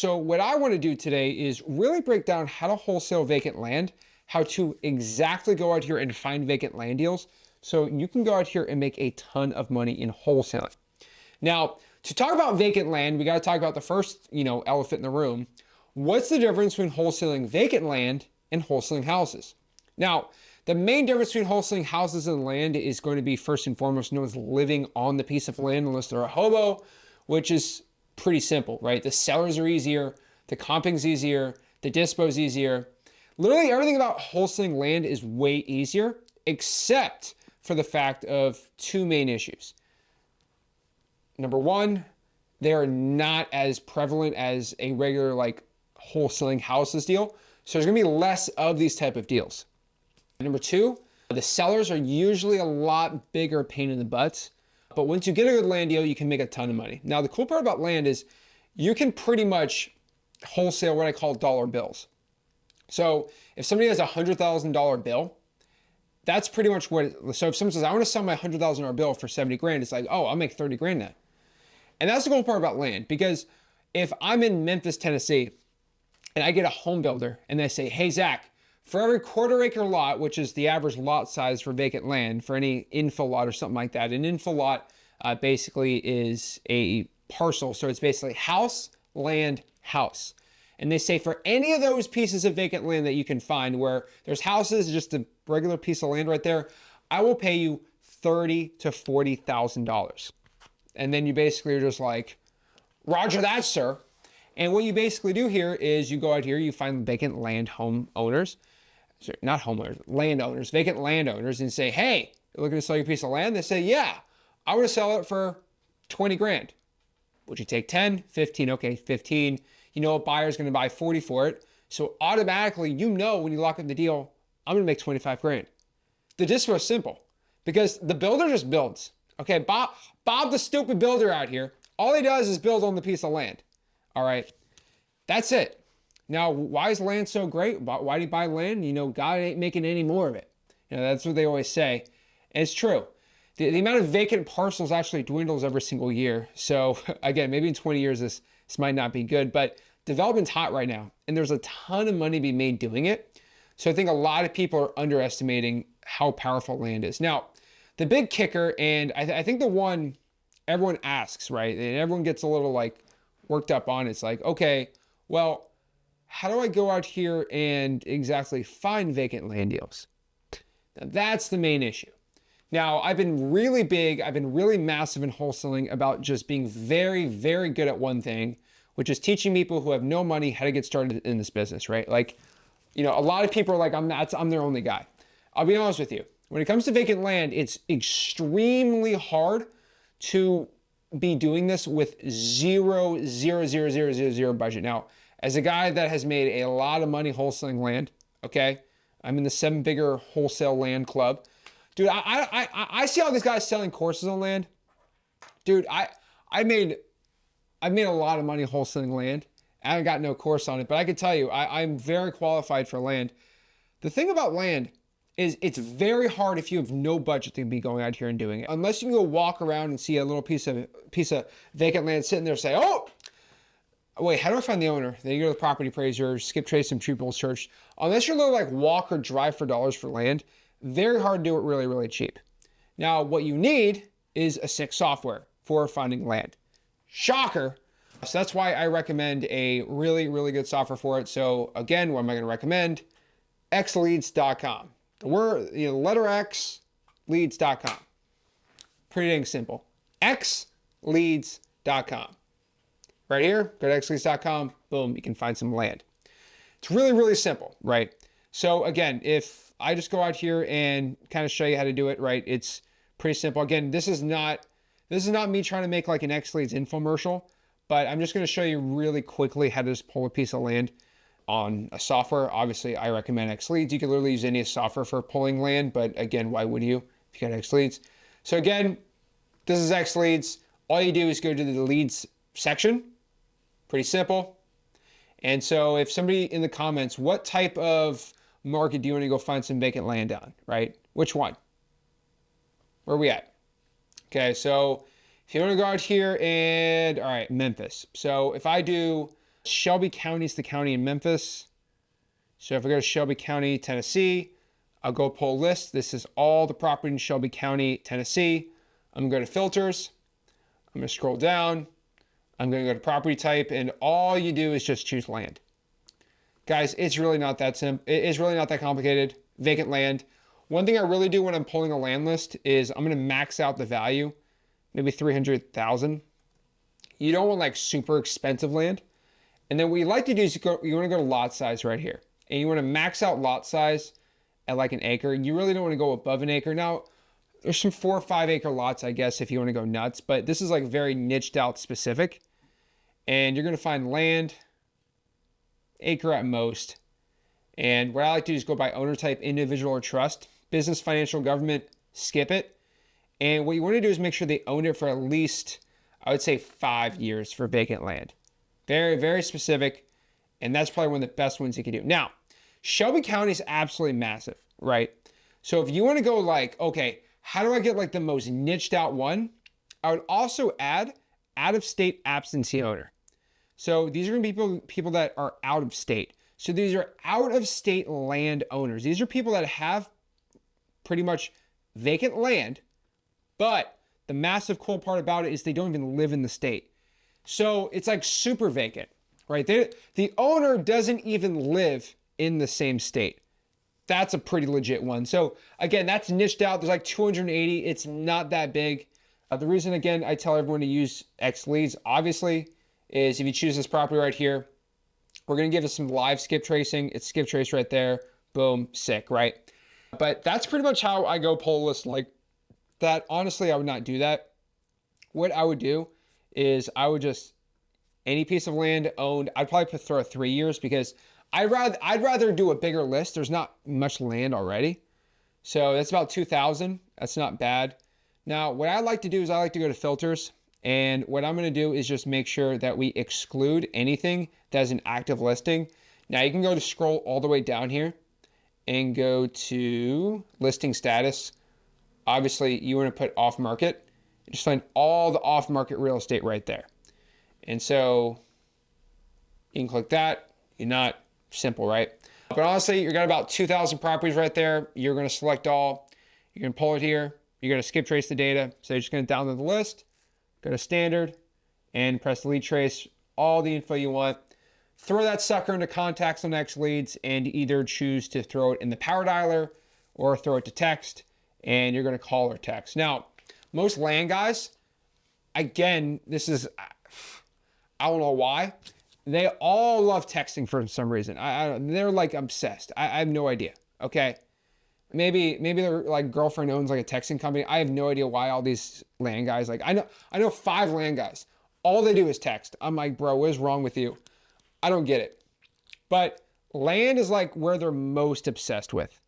So what I want to do today is really break down how to wholesale vacant land, how to exactly go out here and find vacant land deals so you can go out here and make a ton of money in wholesaling. Now, to talk about vacant land, we got to talk about the first, elephant in the room. What's the difference between wholesaling vacant land and wholesaling houses? Now, the main difference between wholesaling houses and land is going to be first and foremost no one's living on the piece of land unless they're a hobo, which is pretty simple, right? The sellers are easier, the comping's easier, the dispo's easier. Literally everything about wholesaling land is way easier, except for the fact of two main issues. Number one, they are not as prevalent as a regular wholesaling houses deal. So there's gonna be less of these type of deals. Number two, the sellers are usually a lot bigger pain in the butts, but once you get a good land deal, you can make a ton of money. Now, the cool part about land is you can pretty much wholesale what I call dollar bills. So if somebody has a $100,000 bill, that's pretty much so if someone says, I want to sell my $100,000 bill for 70 grand, it's like, oh, I'll make 30 grand now. And that's the cool part about land, because if I'm in Memphis, Tennessee, and I get a home builder and they say, hey, Zach, for every quarter-acre lot, which is the average lot size for vacant land, for any infill lot or something like that, an infill lot basically is a parcel. So it's basically house, land, house. And they say for any of those pieces of vacant land that you can find where there's houses, just a regular piece of land right there, I will pay you $30,000 to $40,000. And then you basically are just like, Roger that, sir. And what you basically do here is you go out here, you find vacant land homeowners, sorry, not homeowners, landowners, vacant landowners, and say, hey, you're looking to sell your piece of land? They say, yeah, I want to sell it for 20 grand. Would you take 10, 15? Okay, 15. You know a buyer's going to buy 40 for it. So automatically, when you lock in the deal, I'm going to make 25 grand. The dispo is simple because the builder just builds. Okay, Bob the stupid builder out here, all he does is build on the piece of land. All right, that's it. Now, why is land so great? Why do you buy land? God ain't making any more of it. That's what they always say. And it's true. The amount of vacant parcels actually dwindles every single year. So again, maybe in 20 years, this might not be good, but development's hot right now. And there's a ton of money to be made doing it. So I think a lot of people are underestimating how powerful land is. Now, the big kicker, and I think the one everyone asks, right? And everyone gets a little worked up on, it's like, okay, well, how do I go out here and exactly find vacant land deals? Now, that's the main issue. Now, I've been really big, I've been really massive in wholesaling about just being very, very good at one thing, which is teaching people who have no money how to get started in this business, right? A lot of people are like, I'm their only guy. I'll be honest with you. When it comes to vacant land, it's extremely hard to be doing this with zero budget. Now, as a guy that has made a lot of money wholesaling land, okay, I'm in the 7-figure wholesale land club. Dude, I see all these guys selling courses on land. Dude, I made a lot of money wholesaling land. I haven't got no course on it, but I can tell you, I'm very qualified for land. The thing about land is it's very hard if you have no budget to be going out here and doing it. Unless you can go walk around and see a little piece of vacant land sitting there and say, oh, wait, how do I find the owner? Then you go to the property appraiser, skip trace and triple search. Unless you're literally walk or drive for dollars for land, very hard to do it really, really cheap. Now, what you need is a sick software for finding land. Shocker. So that's why I recommend a really, really good software for it. So again, what am I going to recommend? xleads.com. The word, letter X, leads.com. Pretty dang simple. xleads.com. Right here, go to xleads.com, boom, you can find some land. It's really, really simple, right? So again, if I just go out here and kind of show you how to do it, right, it's pretty simple. Again, this is not me trying to make like an xLeads infomercial, but I'm just going to show you really quickly how to just pull a piece of land on a software. Obviously, I recommend xLeads. You can literally use any software for pulling land, but again, why would you if you got xLeads? So again, this is xLeads. All you do is go to the leads section. Pretty simple. And so if somebody in the comments, what type of market do you want to go find some vacant land on, right? Which one? Where are we at? Okay, so if you want to go out here and, all right, Memphis. So if I do Shelby County is the county in Memphis. So if I go to Shelby County, Tennessee, I'll go pull list. This is all the property in Shelby County, Tennessee. I'm going to go to filters. I'm going to scroll down. I'm going to go to property type, and all you do is just choose land. Guys, it's really not that simple. It's really not that complicated. Vacant land. One thing I really do when I'm pulling a land list is I'm going to max out the value, maybe 300,000. You don't want like super expensive land. And then what you like to do is you want to go to lot size right here. And you want to max out lot size at like an acre. You really don't want to go above an acre. Now, there's some 4 or 5 acre lots, I guess, if you want to go nuts. But this is like very niched out specific. And you're going to find land, acre at most. And what I like to do is go by owner type, individual or trust. Business, financial, government, skip it. And what you want to do is make sure they own it for at least, I would say, 5 years for vacant land. Very, very specific. And that's probably one of the best ones you can do. Now, Shelby County is absolutely massive, right? So if you want to go like, okay, how do I get like the most niched out one? I would also add out-of-state absentee owner. So these are going to be people that are out of state. So these are out-of-state land owners. These are people that have pretty much vacant land, but the massive cool part about it is they don't even live in the state. So it's like super vacant, right? The owner doesn't even live in the same state. That's a pretty legit one. So again, that's niched out. There's like 280. It's not that big. The reason, again, I tell everyone to use X leads, obviously, is if you choose this property right here, we're going to give it some live skip tracing. It's skip trace right there. Boom, sick, right? But that's pretty much how I go pull a list like that. Honestly, I would not do that. What I would do is I would just, any piece of land owned, I'd probably throw 3 years because I'd rather do a bigger list. There's not much land already. So that's about 2,000. That's not bad. Now, what I like to do is I like to go to filters. And what I'm going to do is just make sure that we exclude anything that is an active listing. Now, you can go to scroll all the way down here and go to listing status. Obviously, you want to put off market. Just find all the off market real estate right there. And so you can click that. You're not simple, right? But honestly, you've got about 2,000 properties right there. You're going to select all. You're going to pull it here. You're going to skip trace the data. So you're just going to download the list, go to standard, and press delete trace, all the info you want. Throw that sucker into contacts on X leads and either choose to throw it in the power dialer or throw it to text, and you're going to call or text. Now, most land guys, again, this is, I don't know why, they all love texting for some reason. They're like obsessed. I have no idea, okay? Maybe their like girlfriend owns like a texting company. I have no idea why all these land guys, like I know 5 land guys. All they do is text. I'm like, bro, what is wrong with you? I don't get it. But land is like where they're most obsessed with.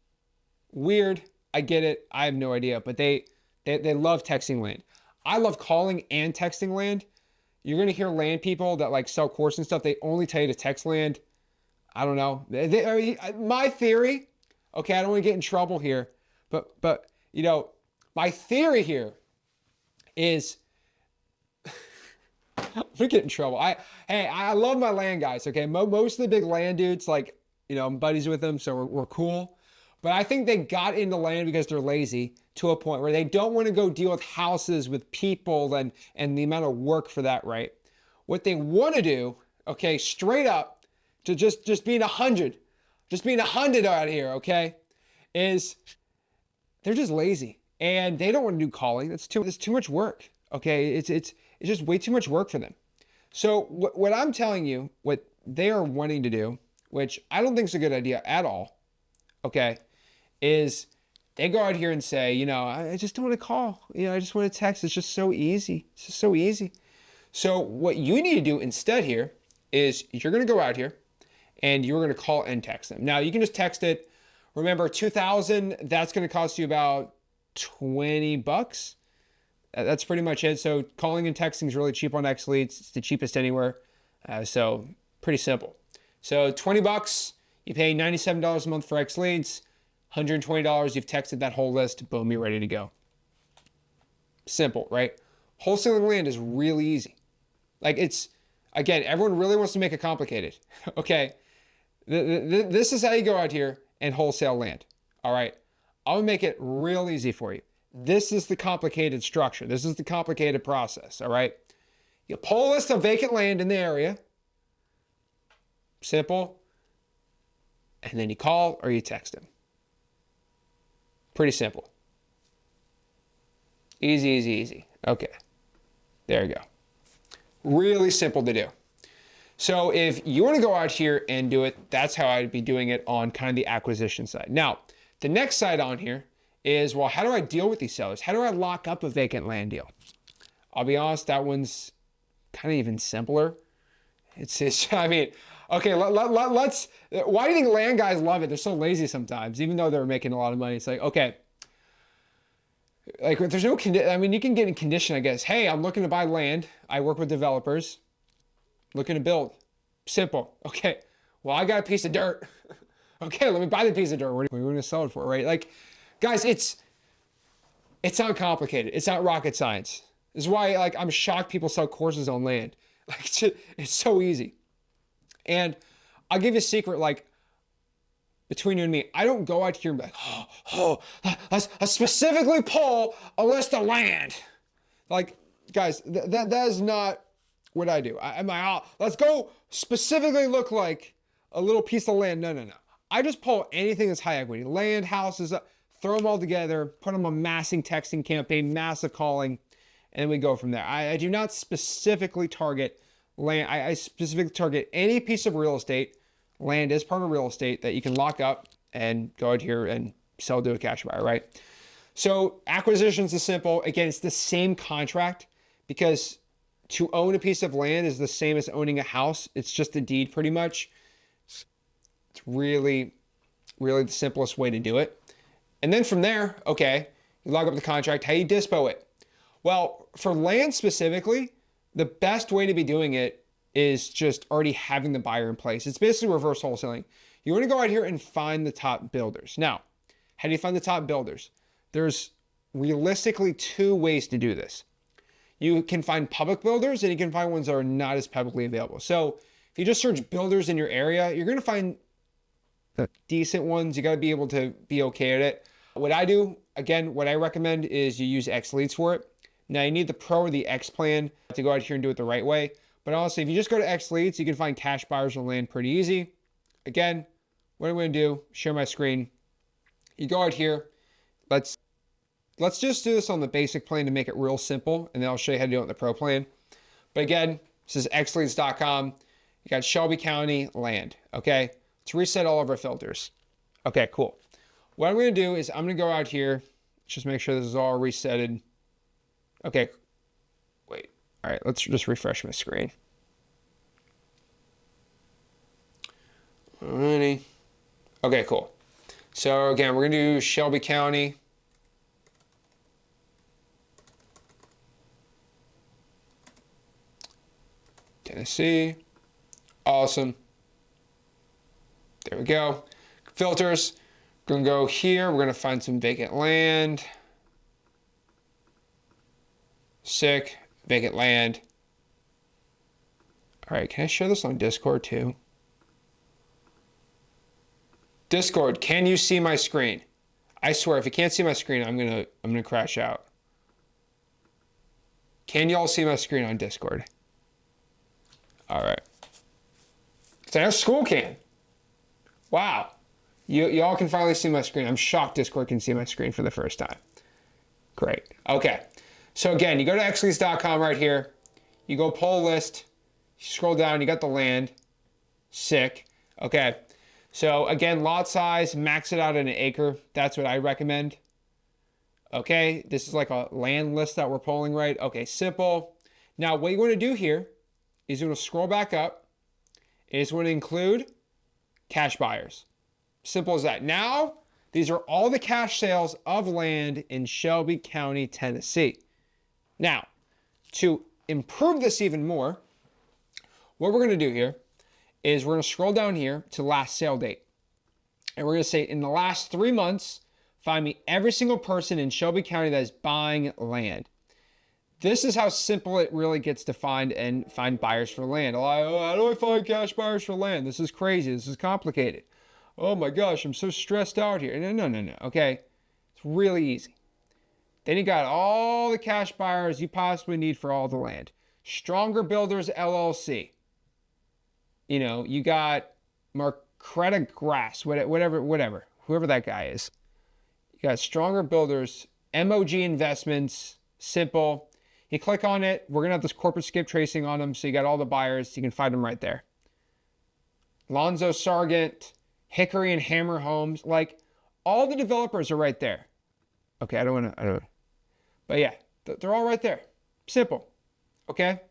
Weird. I get it. I have no idea. But they love texting land. I love calling and texting land. You're going to hear land people that like sell course and stuff. They only tell you to text land. I don't know. My theory, okay, I don't want to get in trouble here, but you know, my theory here is I'm gonna get in trouble. I love my land guys, okay? Most of the big land dudes, like, you know, I'm buddies with them, so we're cool. But I think they got into land because they're lazy to a point where they don't want to go deal with houses, with people, and the amount of work for that, right? What they want to do, okay, straight up, to just being 100, just being 100 out here, okay, is they're just lazy and they don't want to do calling. It's too much work, okay? It's just way too much work for them. So what I'm telling you, what they are wanting to do, which I don't think is a good idea at all, okay, is they go out here and say, you know, I just don't want to call. You know, I just want to text. It's just so easy. It's just so easy. So what you need to do instead here is you're going to go out here and you're going to call and text them. Now, you can just text it. Remember, 2,000, that's going to cost you about $20. That's pretty much it. So calling and texting is really cheap on X Leads. It's the cheapest anywhere. So pretty simple. So $20, you pay $97 a month for X Leads. $120, you've texted that whole list. Boom, you're ready to go. Simple, right? Wholesaling land is really easy. Like Again, everyone really wants to make it complicated. Okay. This is how you go out here and wholesale land. All right. I'm going to make it real easy for you. This is the complicated structure. This is the complicated process. All right. You pull a list of vacant land in the area. Simple. And then you call or you text him. Pretty simple. Easy, easy, easy. Okay. There you go. Really simple to do. So if you want to go out here and do it, that's how I'd be doing it on kind of the acquisition side. Now, the next side on here is, well, how do I deal with these sellers? How do I lock up a vacant land deal? I'll be honest, that one's kind of even simpler. I mean, okay, let's, why do you think land guys love it? They're so lazy sometimes, even though they're making a lot of money. It's like, okay, like there's no, I mean, you can get in condition, I guess. Hey, I'm looking to buy land. I work with developers, looking to build. Simple. Okay, well, I got a piece of dirt. Okay, let me buy the piece of dirt. What are we going to sell it for, right? Like, guys, it's not complicated. It's not rocket science. This is why, like, I'm shocked people sell courses on land. Like, it's so easy. And I'll give you a secret, like, between you and me, I don't go out here and be like, let's specifically pull a list of land. Like, guys, that is not what I do. Let's go specifically look like a little piece of land. No. I just pull anything that's high equity. Land, houses, throw them all together, put them on massing texting campaign, massive calling, and we go from there. I do not specifically target land. I specifically target any piece of real estate. Land is part of real estate that you can lock up and go out here and sell to a cash buyer, right? So acquisitions is simple. Again, it's the same contract because to own a piece of land is the same as owning a house. It's just a deed pretty much. It's really, really the simplest way to do it. And then from there, okay, you log up the contract. How you dispo it? Well, for land specifically, the best way to be doing it is just already having the buyer in place. It's basically reverse wholesaling. You want to go out here and find the top builders. Now, how do you find the top builders? There's realistically two ways to do this. You can find public builders and you can find ones that are not as publicly available. So if you just search builders in your area, you're going to find the decent ones. You got to be able to be okay at it. What I do, again, what I recommend is you use X Leads for it. Now you need the Pro or the X plan to go out here and do it the right way. But honestly, if you just go to X Leads, you can find cash buyers on land pretty easy. Again, what I'm going to do, share my screen. You go out here. Let's just do this on the basic plan to make it real simple, and then I'll show you how to do it on the Pro plan. But again, this is xleads.com. You got Shelby County land, okay? Let's reset all of our filters. Okay, cool. What I'm going to do is I'm going to go out here, just make sure this is all resetted. Okay, wait. All right, let's just refresh my screen. Alrighty. Okay, cool. So again, we're gonna do Shelby County. Tennessee. Awesome. There we go. Filters. We're gonna go here. We're gonna find some vacant land. Sick. Vacant land. All right, can I share this on Discord too? Discord, can you see my screen? I swear, if you can't see my screen, I'm gonna crash out. Can y'all see my screen on Discord? All right. So now school can. Wow. Y'all can finally see my screen. I'm shocked Discord can see my screen for the first time. Great. Okay. So again, you go to xleads.com right here. You go pull a list. You scroll down. You got the land. Sick. Okay. So again, lot size, max it out at an acre. That's what I recommend. Okay. This is like a land list that we're pulling, right? Okay. Simple. Now, what you want to do here is you want to scroll back up. It's going to include cash buyers. Simple as that. Now, these are all the cash sales of land in Shelby County, Tennessee. Now, to improve this even more, what we're going to do here is we're going to scroll down here to last sale date. And we're going to say, in the last 3 months, find me every single person in Shelby County that is buying land. This is how simple it really gets to find buyers for land. How do I find cash buyers for land? This is crazy. This is complicated. Oh my gosh, I'm so stressed out here. No. Okay, it's really easy. Then you got all the cash buyers you possibly need for all the land. Stronger Builders LLC. You know, you got Marcreta Grass, whatever, whoever that guy is. You got Stronger Builders, MOG Investments, simple. You click on it, we're gonna have this corporate skip tracing on them, so you got all the buyers, you can find them right there. Lonzo Sargent, Hickory and Hammer Homes, like all the developers are right there. Okay, I don't wanna, but yeah, they're all right there. Simple, okay?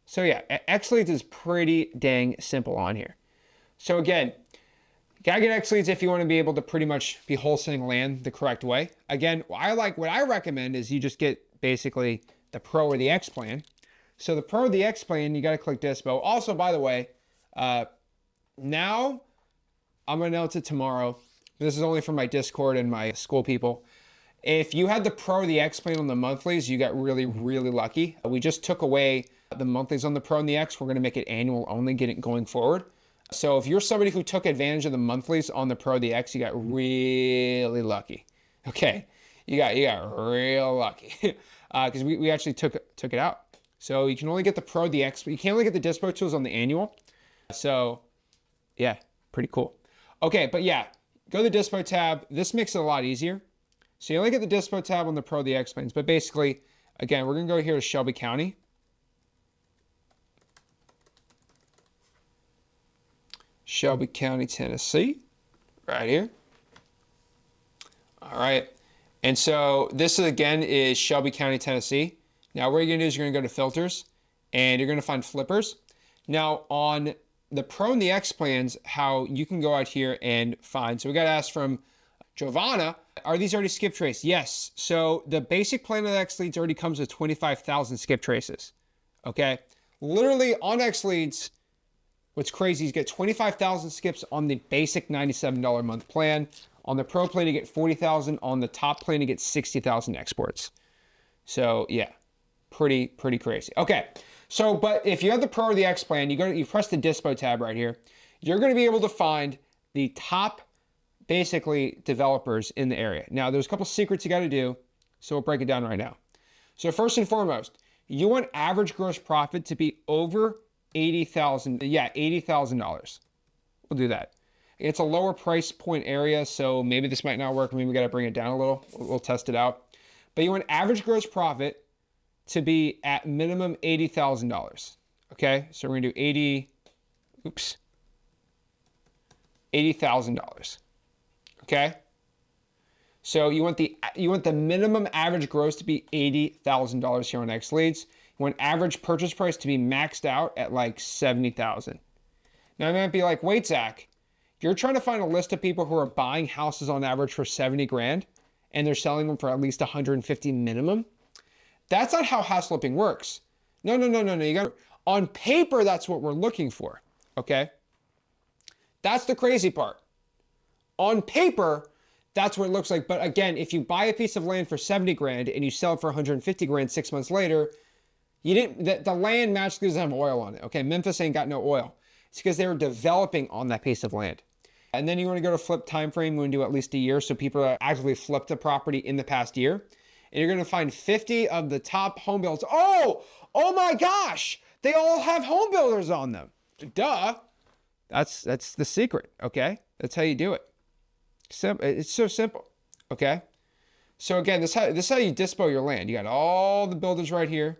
So yeah, X-Leads is pretty dang simple on here. So again, you gotta get X-Leads if you wanna be able to pretty much be wholesaling land the correct way. Again, what I recommend is you just get basically the Pro or the X plan. So the Pro or the X plan, you gotta click Dispo. Also, by the way, now I'm gonna announce it tomorrow. This is only for my Discord and my school people. If you had the Pro or the X plan on the monthlies, you got really, really lucky. We just took away the monthlies on the Pro and the X. We're gonna make it annual only, get it going forward. So if you're somebody who took advantage of the monthlies on the Pro or the X, you got really lucky. Okay, you got real lucky because we actually took it out. So you can only get the Pro, the X, but you can't only get the Dispo tools on the annual. So yeah, pretty cool. Okay, but yeah, go to the Dispo tab. This makes it a lot easier. So you only get the Dispo tab on the Pro, the X planes, but basically, again, we're gonna go here to Shelby County. Shelby County, Tennessee, right here. All right. And so this again is Shelby County, Tennessee. Now what you're gonna do is you're gonna go to filters and you're gonna find flippers. Now on the Pro and the X plans, how you can go out here and find, so we got asked from Giovanna, are these already skip traced? Yes. So the basic plan of X-Leads already comes with 25,000 skip traces. Okay. Literally on X-Leads, what's crazy is you get 25,000 skips on the basic $97 a month plan. On the Pro plan, you get 40,000. On the top plan, you get 60,000 exports. So yeah, pretty crazy. Okay, so but if you have the Pro or the X plan, you press the Dispo tab right here. You're going to be able to find the top, basically, developers in the area. Now, there's a couple secrets you got to do, so we'll break it down right now. So first and foremost, you want average gross profit to be over $80,000. Yeah, $80,000. We'll do that. It's a lower price point area, so maybe this might not work. Maybe we got to bring it down a little. We'll test it out. But you want average gross profit to be at minimum $80,000. Okay, so we're gonna do $80,000. Okay, so you want the minimum average gross to be $80,000 here on X-Leads. You want average purchase price to be maxed out at like $70,000. Now I might be like, wait, Zach, you're trying to find a list of people who are buying houses on average for 70 grand and they're selling them for at least 150 minimum. That's not how house flipping works. No. You got on paper, that's what we're looking for. Okay. That's the crazy part. On paper, that's what it looks like. But again, if you buy a piece of land for 70 grand and you sell it for 150 grand 6 months later, the land magically doesn't have oil on it. Okay. Memphis ain't got no oil. It's because they were developing on that piece of land. And then you want to go to flip time frame. We want to do at least a year. So people that actively flipped the property in the past year. And you're going to find 50 of the top home builders. Oh my gosh. They all have home builders on them. Duh. That's the secret. Okay. That's how you do it. It's so simple. Okay. So again, this is how you dispo your land. You got all the builders right here.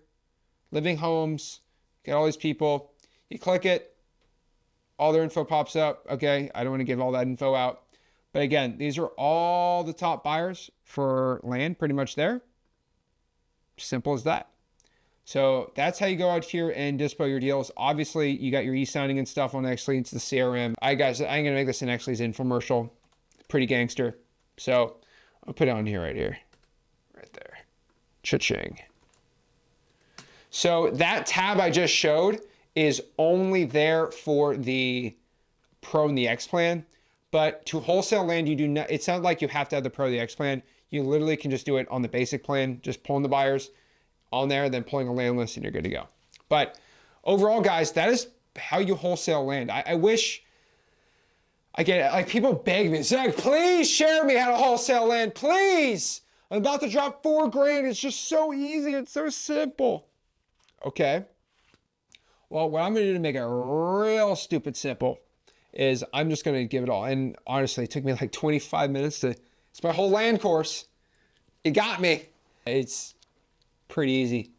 Living homes. You got all these people. You click it. All their info pops up. Okay, I don't want to give all that info out. But again, these are all the top buyers for land pretty much there. Simple as that. So that's how you go out here and dispo your deals. Obviously, you got your e-signing and stuff on X-Leads, the CRM. Guys, I'm going to make this an X-Leads infomercial. Pretty gangster. So I'll put it on here right here. Right there. Cha-ching. So that tab I just showed is only there for the Pro and the X plan. But to wholesale land, you do not, it's not like you have to have the Pro or the X plan. You literally can just do it on the basic plan, just pulling the buyers. on there, then pulling a land list, and you're good to go. But overall, guys, that is how you wholesale land. I wish, I get like people beg me, Zach, please share me how to wholesale land, please. I'm about to drop $4,000. It's just so easy. It's so simple. Okay. Well, what I'm going to do to make it real stupid simple is I'm just going to give it all. And honestly, it took me like 25 minutes it's my whole land course. It got me. It's pretty easy.